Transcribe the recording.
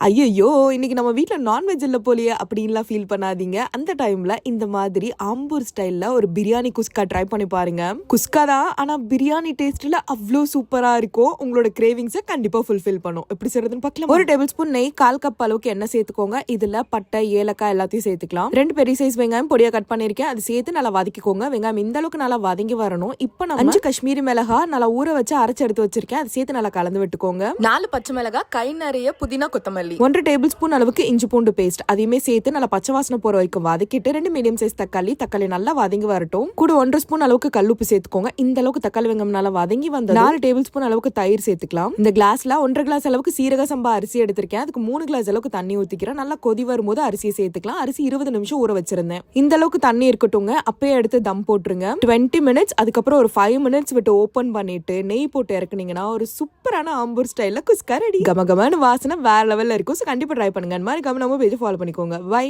ஐயோ இன்னைக்கு நம்ம வீட்டுல நான்வெஜ் இல்ல போலியே அப்படின்லாம் ஃபீல் பண்ணாதீங்க. அந்த டைம்ல இந்த மாதிரி ஆம்பூர் ஸ்டைல்ல ஒரு பிரியாணி குஸ்கா ட்ரை பண்ணி பாருங்க. குஸ்கா தான், ஆனா பிரியாணி டேஸ்ட்ல அவ்வளோ சூப்பரா இருக்கும். உங்களோட கிரேவிங்ஸை கண்டிப்பா ஃபுல்ஃபில் பண்ணும். எப்படி செய்யறதுன்னு பார்க்கலாம். ஒரு டேபிள் ஸ்பூன் நெய், 1/4 கப் அளவுக்கு எண்ணெய் சேர்த்துக்கோங்க. இதுல பட்டை, ஏலக்காய் எல்லாத்தையும் சேர்த்துக்கலாம். 2 பெரிய சைஸ் வெங்காயம் பொடியா கட் பண்ணிருக்கேன், அது சேர்த்து நல்லா வதக்கிக்கோங்க. வெங்காயம் இந்த அளவுக்கு நல்லா வதங்கி வரணும். இப்போ நம்ம 5 காஷ்மீரி மிளகா நல்லா ஊற வச்சு அரைச்சு எடுத்து வச்சிருக்கேன், அது சேர்த்து நல்லா கலந்து விட்டுக்கோங்க. 4 பச்சை மிளகாய், கை நிறைய புதினா கொத்தமல்லி, 1 டேபிள் ஸ்பூன் அளவுக்கு இஞ்சி பூண்டு பேஸ்ட் அதையுமே சேர்த்து நல்லா பச்சை வாசனை போற வரைக்கும் வதக்கிட்டு 2 மீடியம் சைஸ் தக்காளி நல்லா வதங்கி வரட்டும். கூட 1 ஸ்பூன் அளவுக்கு கல்லுப்பு சேர்த்துக்கோங்க. இந்த அளவுக்கு தக்காளி வெங்காயம் நல்லா வதங்கி வந்து 4 டேபிள் ஸ்பூன் அளவுக்கு தயிர் சேர்த்துக்கலாம். இந்த கிளாஸ்ல 1/2 கிளாஸ் அளவுக்கு சீரக சம்பா அரிசி எடுத்திருக்கேன், அதுக்கு 3 கிளாஸ் அளவுக்கு தண்ணி ஊத்திக்கிறேன். நல்லா கொதி வரும்போது அரிசியை சேர்த்துக்கலாம். அரிசி 20 நிமிஷம் ஊற வச்சிருந்தேன். இந்த அளவுக்கு தண்ணி இருக்கட்டுங்க. அப்பயே எடுத்து தம் போட்டுருங்க. 20 மினிட்ஸ், அதுக்கப்புறம் ஒரு 5 மினிட்ஸ் விட்டு ஓபன் பண்ணிட்டு நெய் போட்டு இறக்குனீங்கன்னா ஒரு சூப்பரான ஆம்பூர் ஸ்டைல்ல குஸ்கா ரெடி. கமகமான வாசனை வேற லெவல்ல இருக்கும். கண்டிப்பா ட்ரை பண்ணுங்க. அந்த மாதிரி கவனமா பேஜ் ஃபாலோ பண்ணிக்கோங்க. பை.